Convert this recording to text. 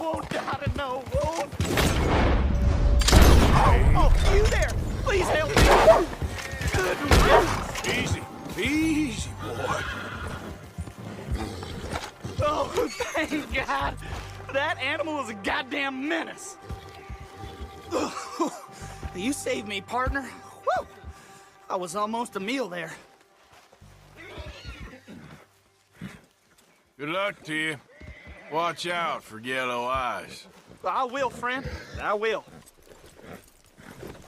won't die to know. Oh, you there! Please help me! Good riddance! Easy, easy, boy. Oh, thank God! That animal was a goddamn menace. You saved me, partner. Woo! I was almost a meal there. Good luck to you. Watch out for yellow eyes. I will, friend. I will.